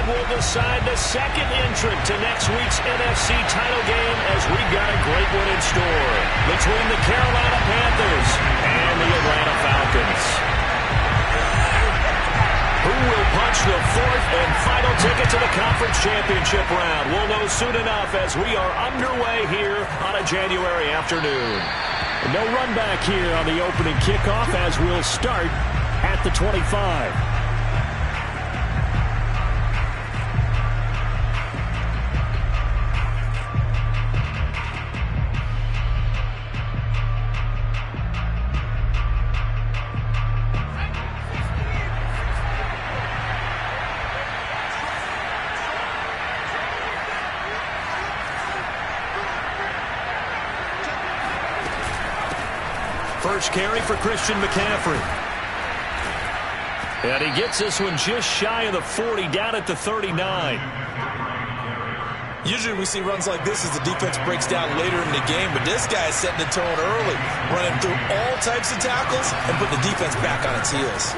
will decide the second entrant to next week's NFC title game as we've got a great one in store between the Carolina Panthers and the Atlanta Falcons. Who will punch the fourth and final ticket to the conference championship round? We'll know soon enough as we are underway here on a January afternoon. No run back here on the opening kickoff as we'll start at the 25. First carry for Christian McCaffrey. And he gets this one just shy of the 40, down at the 39. Usually we see runs like this as the defense breaks down later in the game, but this guy is setting the tone early, running through all types of tackles and putting the defense back on its heels.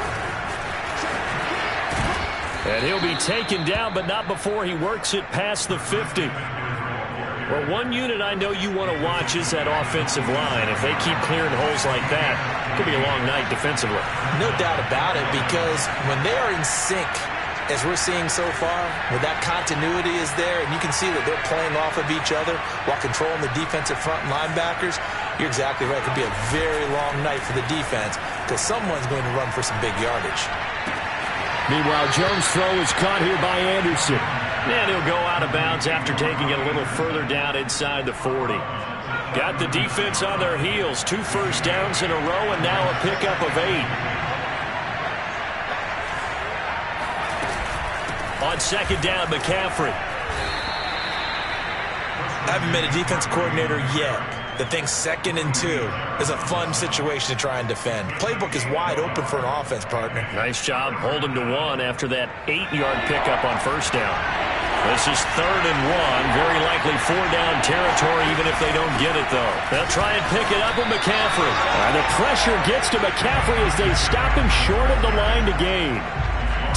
And he'll be taken down, but not before he works it past the 50. Well, one unit I know you want to watch is that offensive line. If they keep clearing holes like that, it could be a long night defensively. No doubt about it, because when they are in sync, as we're seeing so far, where that continuity is there, and you can see that they're playing off of each other while controlling the defensive front linebackers, you're exactly right. It could be a very long night for the defense because someone's going to run for some big yardage. Meanwhile, Jones' throw is caught here by Anderson. And he'll go out of bounds after taking it a little further down inside the 40. Got the defense on their heels. 2 first downs in a row and now a pickup of 8. On second down, McCaffrey. I haven't met a defense coordinator yet that thinks 2nd and 2 is a fun situation to try and defend. Playbook is wide open for an offense, partner. Nice job holding to 1 after that 8-yard pickup on first down. This is 3rd and 1. Very likely 4-down territory even if they don't get it, though. They'll try and pick it up with McCaffrey. The pressure gets to McCaffrey as they stop him short of the line to gain.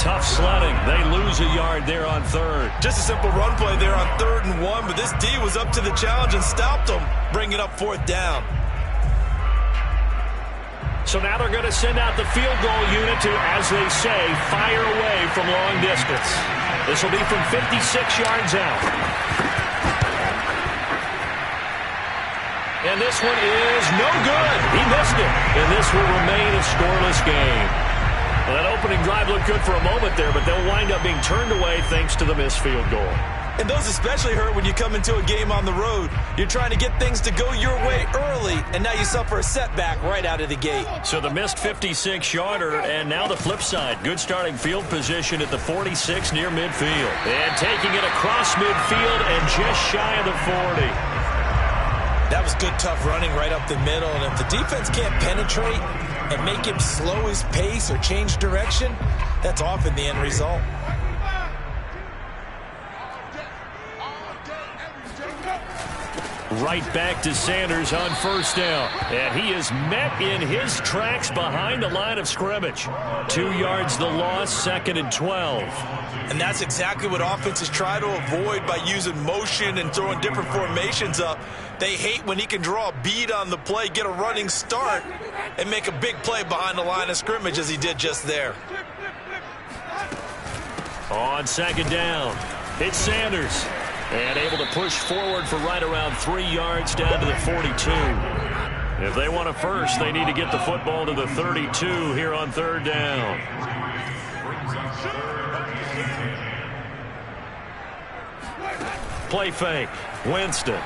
Tough sledding. They lose a yard there on 3rd. Just a simple run play there on 3rd and 1, but this D was up to the challenge and stopped them, bringing up 4th down. So now they're going to send out the field goal unit to, as they say, fire away from long distance. This will be from 56 yards out. And this one is no good. He missed it. And this will remain a scoreless game. Well, that opening drive looked good for a moment there, but they'll wind up being turned away thanks to the missed field goal. And those especially hurt when you come into a game on the road. You're trying to get things to go your way early, and now you suffer a setback right out of the gate. So the missed 56-yarder, and now the flip side. Good starting field position at the 46 near midfield. And taking it across midfield and just shy of the 40. That was good, tough running right up the middle, and if the defense can't penetrate and make him slow his pace or change direction, that's often the end result. Right back to Sanders on first down. And he is met in his tracks behind the line of scrimmage. 2 yards the loss, 2nd and 12. And that's exactly what offenses try to avoid by using motion and throwing different formations up. They hate when he can draw a bead on the play, get a running start, and make a big play behind the line of scrimmage as he did just there. On second down, it's Sanders. And able to push forward for right around 3 yards down to the 42. If they want a first, they need to get the football to the 32 here on 3rd down. Play fake. Winston.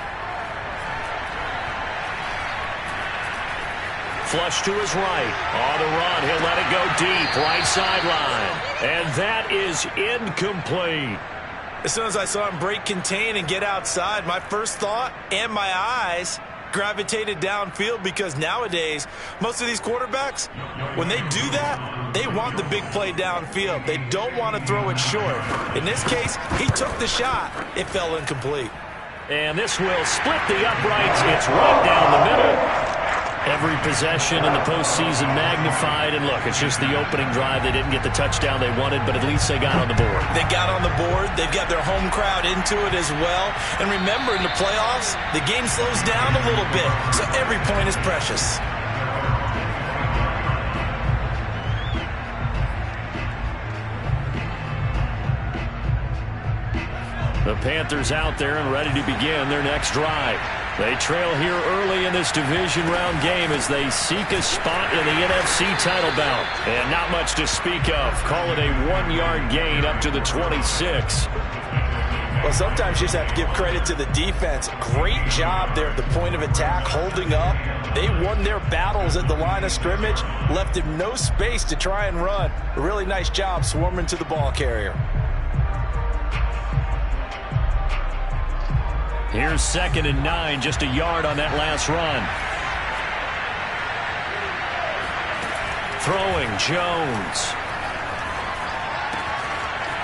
Flush to his right. On the run, he'll let it go deep. Right sideline. And that is incomplete. As soon as I saw him break contain and get outside, my first thought and my eyes gravitated downfield, because nowadays, most of these quarterbacks, when they do that, they want the big play downfield. They don't want to throw it short. In this case, he took the shot. It fell incomplete. And this will split the uprights. It's right down the middle. Every possession in the postseason magnified. And look, it's just the opening drive. They didn't get the touchdown they wanted, but at least they got on the board. They got on the board. They've got their home crowd into it as well. And remember, in the playoffs, the game slows down a little bit, so every point is precious. The Panthers out there and ready to begin their next drive. They trail here early in this division round game as they seek a spot in the NFC title bout. And not much to speak of. Call it a 1-yard gain up to the 26. Well, sometimes you just have to give credit to the defense. Great job there at the point of attack, holding up. They won their battles at the line of scrimmage, left him no space to try and run. A really nice job swarming to the ball carrier. Here's 2nd and 9, just a yard on that last run. Throwing, Jones.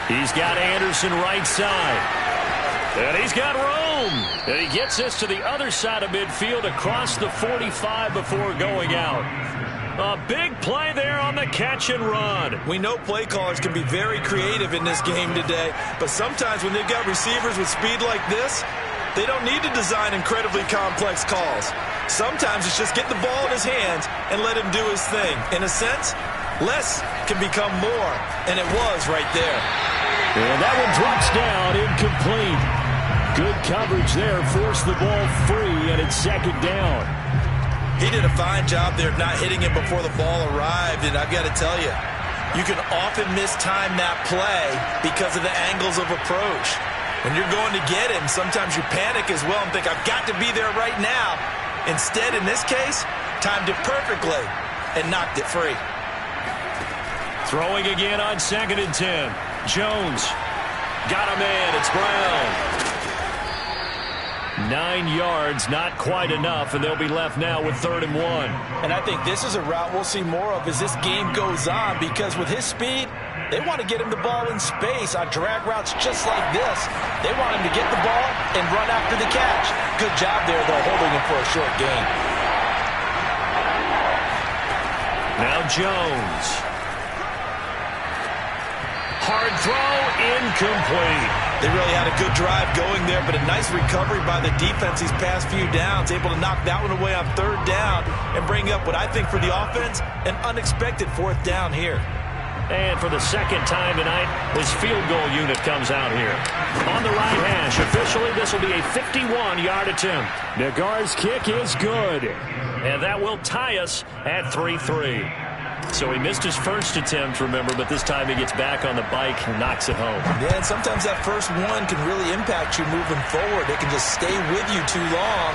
He's got Anderson right side. And he's got room. And he gets this to the other side of midfield across the 45 before going out. A big play there on the catch and run. We know play callers can be very creative in this game today, but sometimes when they've got receivers with speed like this, they don't need to design incredibly complex calls. Sometimes it's just get the ball in his hands and let him do his thing. In a sense, less can become more, and it was right there. And that one drops down, incomplete. Good coverage there, forced the ball free, and it's 2nd down. He did a fine job there of not hitting it before the ball arrived, and I've got to tell you, you can often mistime that play because of the angles of approach. When you're going to get him, sometimes you panic as well and think, I've got to be there right now. Instead, in this case, timed it perfectly and knocked it free. Throwing again on 2nd and 10. Jones got a man. It's Brown. 9 yards, not quite enough, and they'll be left now with 3rd and 1. And I think this is a route we'll see more of as this game goes on, because with his speed, they want to get him the ball in space on drag routes just like this. They want him to get the ball and run after the catch. Good job there, though, holding him for a short gain. Now Jones. Hard throw, incomplete. They really had a good drive going there, but a nice recovery by the defense these past few downs, able to knock that one away on 3rd down and bring up what I think for the offense, an unexpected 4th down here. And for the 2nd time tonight, his field goal unit comes out here. On the right hash, officially, this will be a 51-yard attempt. Nagar's kick is good. And that will tie us at 3-3. So he missed his first attempt, remember, but this time he gets back on the bike and knocks it home. Yeah, and sometimes that first one can really impact you moving forward. It can just stay with you too long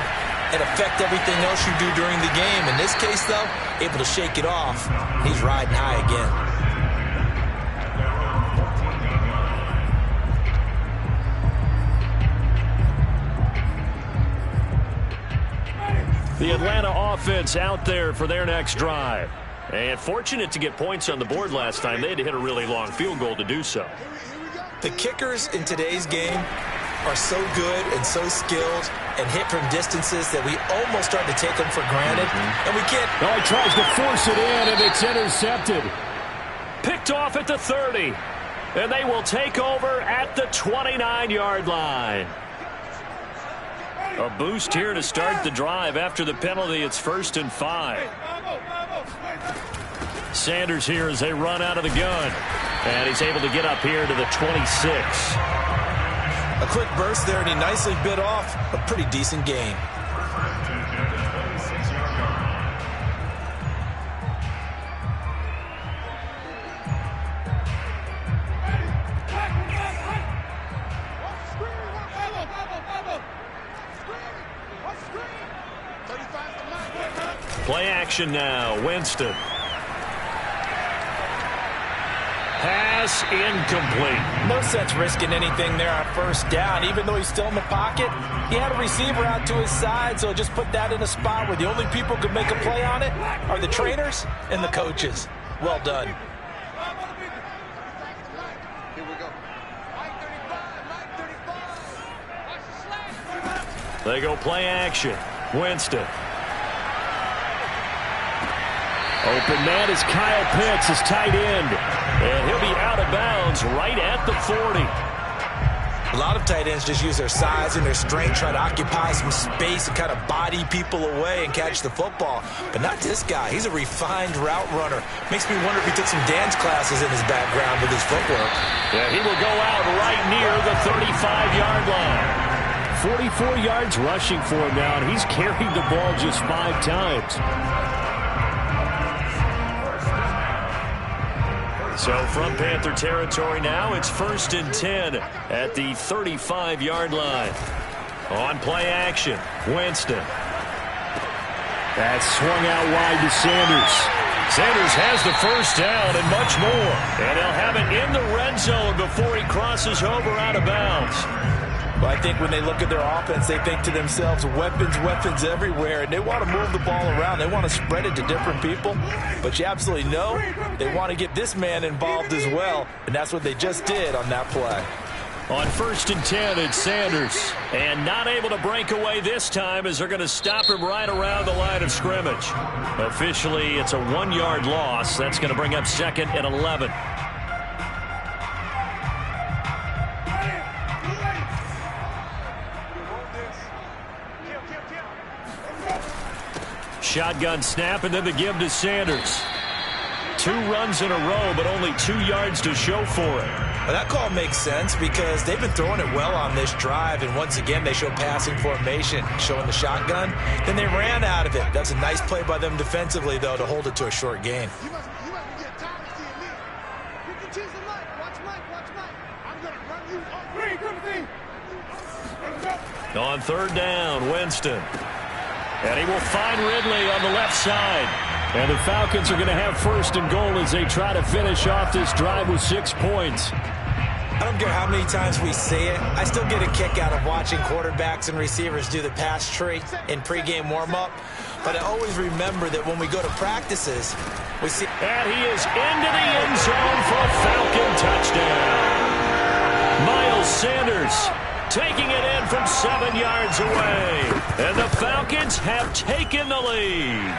and affect everything else you do during the game. In this case, though, able to shake it off. He's riding high again. The Atlanta offense out there for their next drive. And fortunate to get points on the board last time. They had to hit a really long field goal to do so. The kickers in today's game are so good and so skilled and hit from distances that we almost start to take them for granted. And we can't. Oh, he tries to force it in, and it's intercepted. Picked off at the 30. And they will take over at the 29-yard line. A boost here to start the drive. After the penalty, it's 1st and 5. Sanders here as they run out of the gun. And he's able to get up here to the 26. A quick burst there, and he nicely bit off a pretty decent gain. Play action now. Winston. Pass incomplete. No sense risking anything there on 1st down. Even though he's still in the pocket, he had a receiver out to his side, so just put that in a spot where the only people who could make a play on it are the trainers and the coaches. Well done. They go play action. Winston. Open man is Kyle Pitts, his tight end. And he'll be out of bounds right at the 40. A lot of tight ends just use their size and their strength, try to occupy some space and kind of body people away and catch the football. But not this guy. He's a refined route runner. Makes me wonder if he took some dance classes in his background with his footwork. Yeah, he will go out right near the 35-yard line. 44 yards rushing for him now, and he's carried the ball just 5 times. So from Panther territory now, it's 1st and 10 at the 35-yard line. On play action, Winston. That's swung out wide to Sanders. Sanders has the first down and much more. And they'll have it in the red zone before he crosses over out of bounds. Well, I think when they look at their offense, they think to themselves, weapons everywhere, and they want to move the ball around. They want to spread it to different people, but you absolutely know they want to get this man involved as well, and that's what they just did on that play. On 1st and 10, it's Sanders, and not able to break away this time as they're going to stop him right around the line of scrimmage. Officially, it's a 1-yard loss. That's going to bring up 2nd and 11. Shotgun snap, and then the give to Sanders. 2 runs in a row, but only 2 yards to show for it. Well, that call makes sense because they've been throwing it well on this drive, and once again, they show passing formation, showing the shotgun. Then they ran out of it. That's a nice play by them defensively, though, to hold it to a short gain. On 3rd down, Winston. And he will find Ridley on the left side. And the Falcons are going to have 1st and goal as they try to finish off this drive with 6 points. I don't care how many times we say it, I still get a kick out of watching quarterbacks and receivers do the pass tree in pregame warm-up. But I always remember that when we go to practices, we see... And he is into the end zone for a Falcon touchdown. Miles Sanders taking it in from 7 yards away. And the Falcons have taken the lead.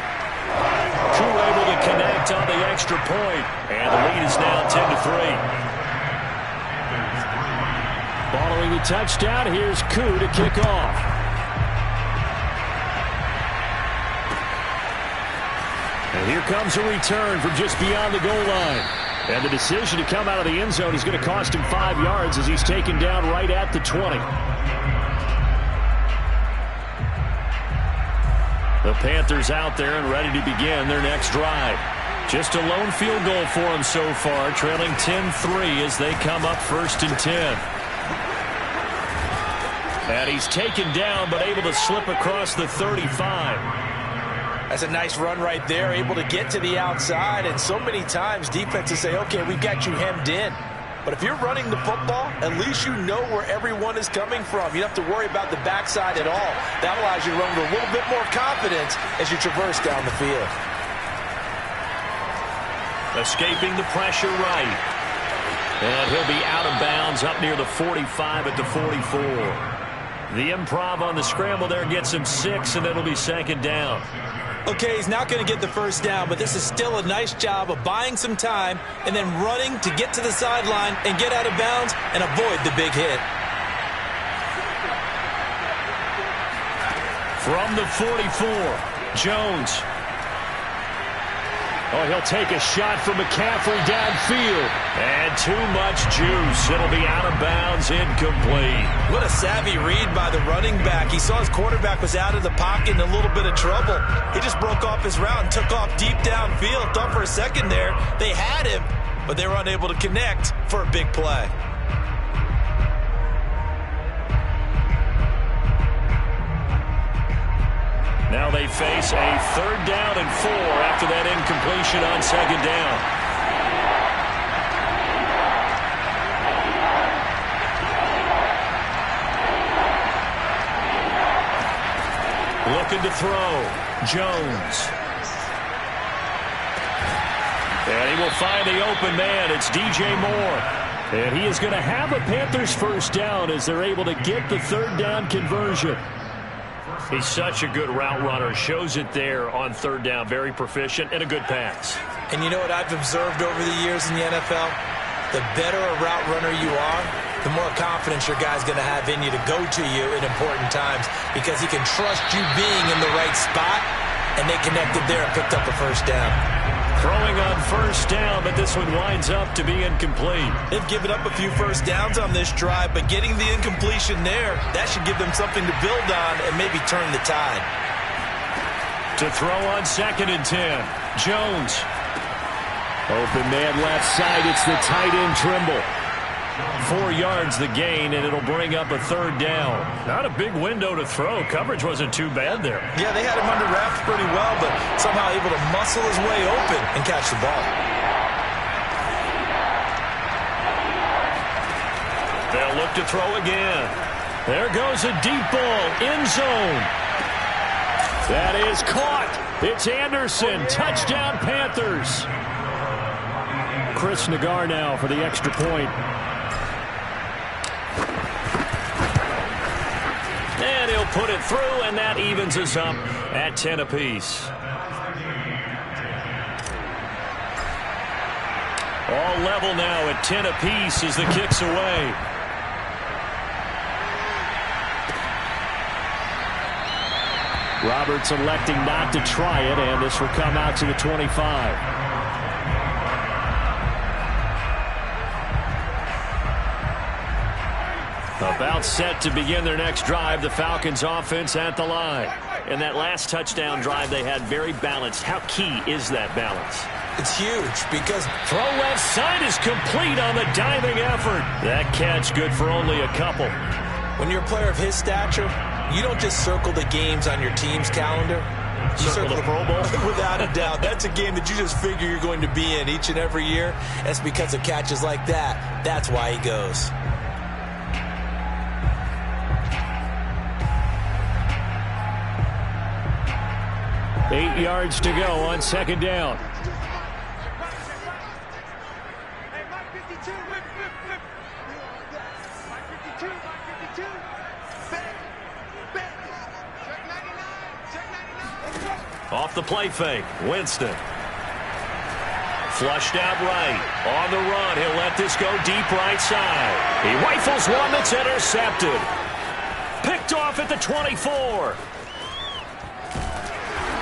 True able to connect on the extra point. And the lead is now 10-3. Following the touchdown, here's Koo to kick off. And here comes a return from just beyond the goal line. And the decision to come out of the end zone is going to cost him 5 yards as he's taken down right at the 20. The Panthers out there and ready to begin their next drive. Just a lone field goal for them so far, trailing 10-3 as they come up 1st and 10. And he's taken down but able to slip across the 35. That's a nice run right there, able to get to the outside. And so many times defenses say, okay, we've got you hemmed in. But if you're running the football, at least you know where everyone is coming from. You don't have to worry about the backside at all. That allows you to run with a little bit more confidence as you traverse down the field. Escaping the pressure right. And he'll be out of bounds up near the 45 at the 44. The improv on the scramble there gets him 6, and it'll be 2nd down. Okay, he's not going to get the first down, but this is still a nice job of buying some time and then running to get to the sideline and get out of bounds and avoid the big hit. From the 44, Jones. Oh, he'll take a shot from McCaffrey downfield. And too much juice. It'll be out of bounds, incomplete. What a savvy read by the running back. He saw his quarterback was out of the pocket in a little bit of trouble. He just broke off his route and took off deep downfield. Thought for a second there they had him, but they were unable to connect for a big play. Now they face a 3rd down and 4 after that incompletion on 2nd down. Looking to throw. Jones. And he will find the open man. It's DJ Moore. And he is going to have a Panthers 1st down as they're able to get the 3rd down conversion. He's such a good route runner. Shows it there on third down. Very proficient and a good pass. And you know what I've observed over the years in the NFL? The better a route runner you are, the more confidence your guy's going to have in you to go to you in important times because he can trust you being in the right spot, and they connected there and picked up a first down. Throwing on first down, but this one winds up to be incomplete. They've given up a few first downs on this drive, but getting the incompletion there, that should give them something to build on and maybe turn the tide. To throw on 2nd and 10, Jones. Open man left side, it's the tight end Trimble. 4 yards the gain, and it'll bring up a third down. Not a big window to throw. Coverage wasn't too bad there. Yeah, they had him under wraps pretty well, but somehow able to muscle his way open and catch the ball. They'll look to throw again. There goes a deep ball, end zone. That is caught. It's Anderson. Touchdown, Panthers. Chris Nagar now for the extra point. And he'll put it through, and that evens us up at 10 apiece. All level now at 10 apiece as the kick's away. Roberts electing not to try it, and this will come out to the 25. About set to begin their next drive, the Falcons offense at the line. And that last touchdown drive they had very balanced. How key is that balance? It's huge because throw left side is complete on the diving effort. That catch good for only a couple. When you're a player of his stature, you don't just circle the games on your team's calendar. You circle the Pro Bowl? Without a doubt. That's a game that you just figure you're going to be in each and every year. That's because of catches like that. That's why he goes. Eight yards to go on 2nd down. Off the play fake, Winston. Flushed out right. On the run, he'll let this go deep right side. He rifles one that's intercepted. Picked off at the 24.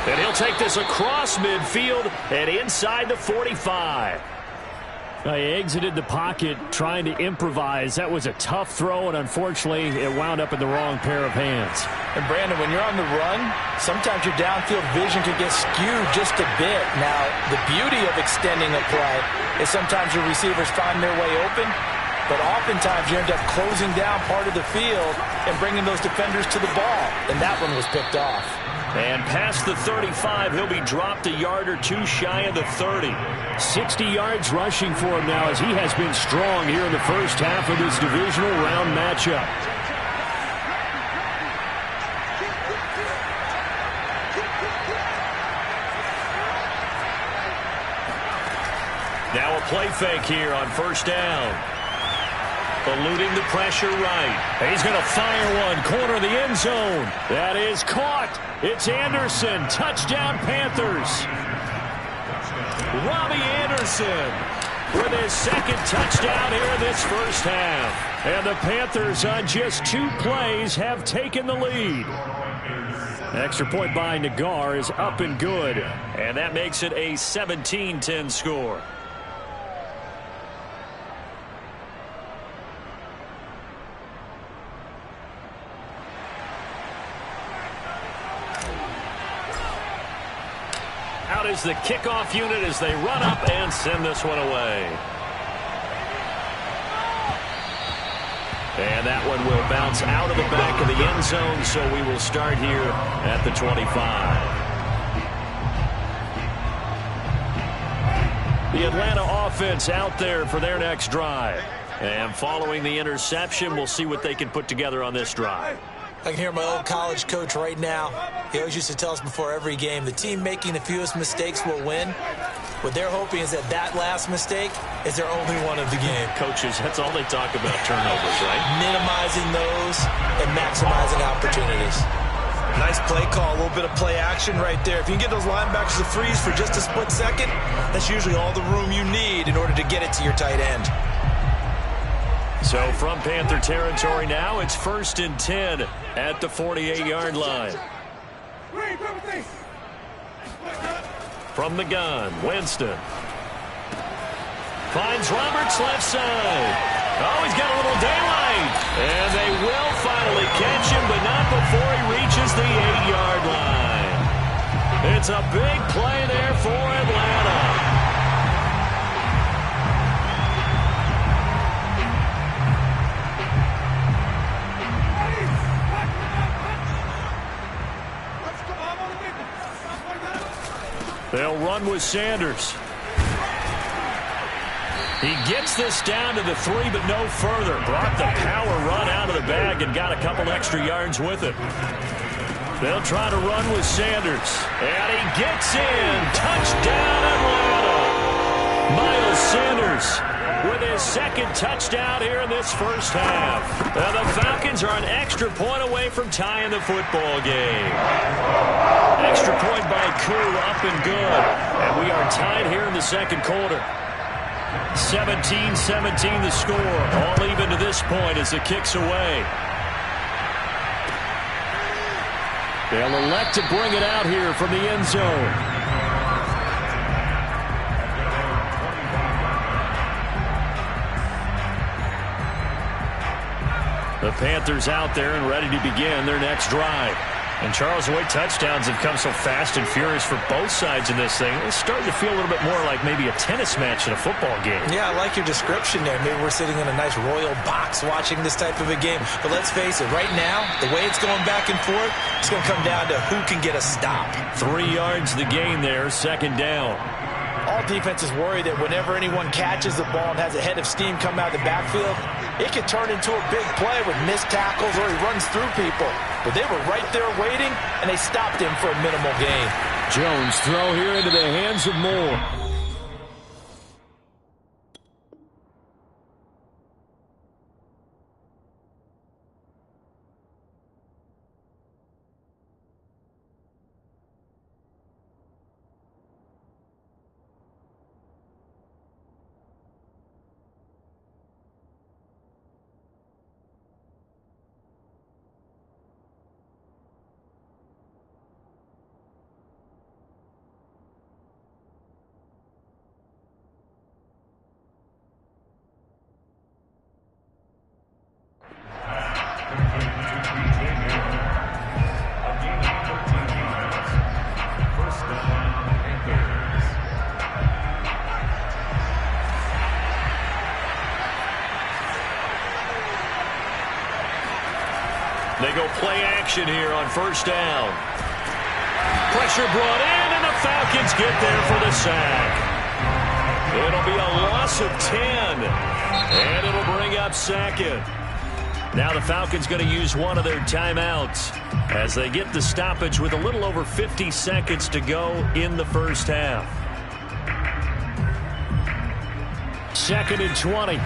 And he'll take this across midfield and inside the 45. He exited the pocket trying to improvise. That was a tough throw, and unfortunately, it wound up in the wrong pair of hands. And, Brandon, when you're on the run, sometimes your downfield vision could get skewed just a bit. Now, the beauty of extending a play is sometimes your receivers find their way open, but oftentimes you end up closing down part of the field and bringing those defenders to the ball, and that one was picked off. And past the 35, he'll be dropped a yard or two shy of the 30. 60 yards rushing for him now as he has been strong here in the first half of this divisional round matchup. Now a play fake here on first down. Eluding the pressure right. He's going to fire one, corner of the end zone. That is caught. It's Anderson. Touchdown, Panthers. Robbie Anderson with his second touchdown here in this first half. And the Panthers on just 2 plays have taken the lead. Extra point by Nagar is up and good. And that makes it a 17-10 score. Out is the kickoff unit as they run up and send this one away. And that one will bounce out of the back of the end zone, so we will start here at the 25. The Atlanta offense out there for their next drive. And following the interception, we'll see what they can put together on this drive. I can hear my old college coach right now. He always used to tell us before every game, the team making the fewest mistakes will win. What they're hoping is that that last mistake is their only one of the game. Coaches, that's all they talk about, turnovers, right? Minimizing those and maximizing opportunities. Nice play call, a little bit of play action right there. If you can get those linebackers to freeze for just a split second, that's usually all the room you need in order to get it to your tight end. So from Panther territory now, it's 1st and 10 at the 48-yard line. From the gun, Winston. Finds Roberts left side. Oh, he's got a little daylight. And they will finally catch him, but not before he reaches the 8-yard line. It's a big play there for Atlanta. They'll run with Sanders. He gets this down to the 3, but no further. Brought the power run out of the bag and got a couple extra yards with it. They'll try to run with Sanders. And he gets in. Touchdown, Atlanta. Miles Sanders with his 2nd touchdown here in this first half. And the Falcons are an extra point away from tying the football game. Extra point by Koo, up and good. And we are tied here in the 2nd quarter. 17-17 the score. All even to this point as the kick's away. They'll elect to bring it out here from the end zone. The Panthers out there and ready to begin their next drive. And Charles, the way touchdowns have come so fast and furious for both sides in this thing, it's starting to feel a little bit more like maybe a tennis match in a football game. Yeah, I like your description there. Maybe we're sitting in a nice royal box watching this type of a game. But let's face it, right now, the way it's going back and forth, it's going to come down to who can get a stop. 3 yards the gain there, 2nd down. All defenses worry that whenever anyone catches the ball and has a head of steam come out of the backfield, it can turn into a big play with missed tackles or he runs through people. But they were right there waiting, and they stopped him for a minimal gain. Jones throw here into the hands of Moore. They go play action here on 1st down. Pressure brought in, and the Falcons get there for the sack. It'll be a loss of 10, and it'll bring up 2nd. Now the Falcons going to use one of their timeouts as they get the stoppage with a little over 50 seconds to go in the first half. 2nd and 20.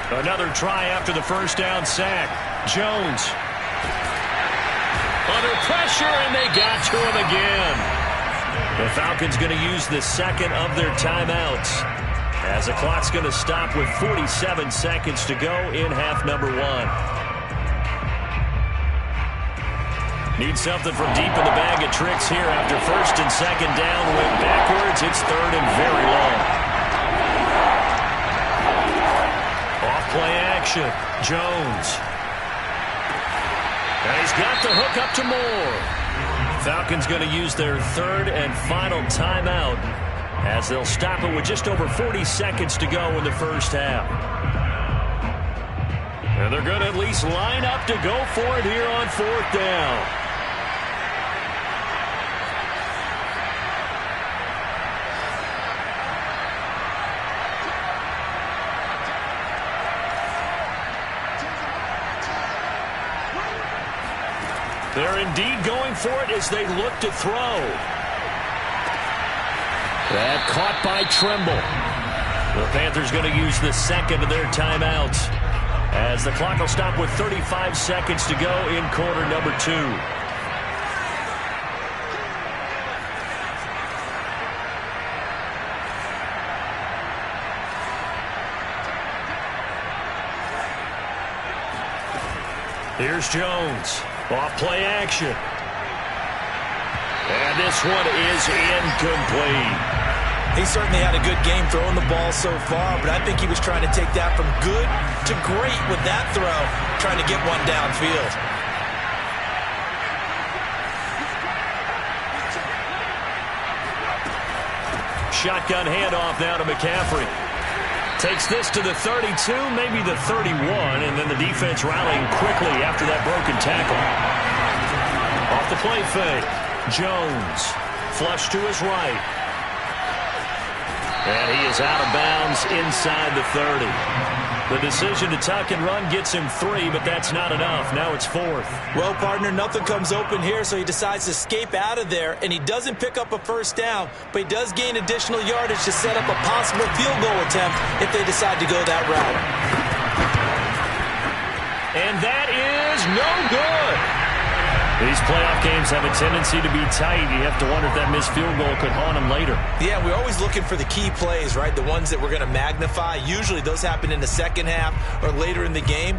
Another try after the 1st down sack. Jones under pressure, and they got to him again. The Falcons going to use the 2nd of their timeouts as the clock's going to stop with 47 seconds to go in half number 1. Need something from deep in the bag of tricks here after 1st and 2nd down. Went backwards. It's 3rd and very long. Play action. Jones. And he's got the hook up to Moore. Falcons going to use their 3rd and final timeout as they'll stop it with just over 40 seconds to go in the first half. And they're going to at least line up to go for it here on 4th down. They're indeed going for it as they look to throw. That caught by Trimble. The Panthers going to use the second of their timeouts as the clock will stop with 35 seconds to go in quarter number 2. Here's Jones. Off play action. And this one is incomplete. He certainly had a good game throwing the ball so far, but I think he was trying to take that from good to great with that throw, trying to get one downfield. Shotgun handoff now to McCaffrey. Takes this to the 32, maybe the 31, and then the defense rallying quickly after that broken tackle. Off the play fake. Jones. Flush to his right. And he is out of bounds inside the 30. The decision to tuck and run gets him 3, but that's not enough. Now it's 4th. Well, partner, nothing comes open here, so he decides to escape out of there, and he doesn't pick up a first down, but he does gain additional yardage to set up a possible field goal attempt if they decide to go that route. And that is no good. These playoff games have a tendency to be tight. You have to wonder if that missed field goal could haunt them later. Yeah, we're always looking for the key plays, right? The ones that we're going to magnify. Usually those happen in the second half or later in the game.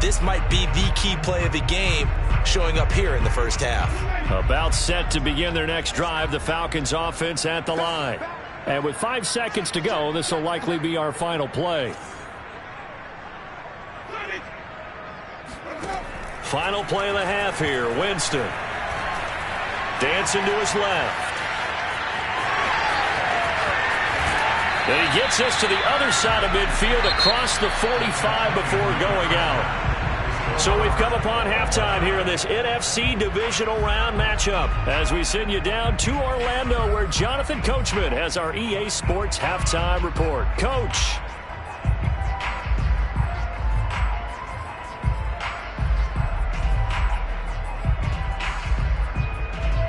This might be the key play of the game showing up here in the first half. About set to begin their next drive, the Falcons offense at the line. And with 5 seconds to go, this will likely be our final play. Final play of the half here. Winston. Dancing to his left. Then he gets us to the other side of midfield across the 45 before going out. So we've come upon halftime here in this NFC divisional round matchup as we send you down to Orlando where Jonathan Coachman has our EA Sports halftime report. Coach.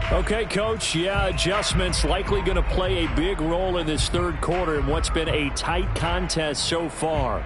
Okay, Coach, adjustments likely going to play a big role in this third quarter in what's been a tight contest so far.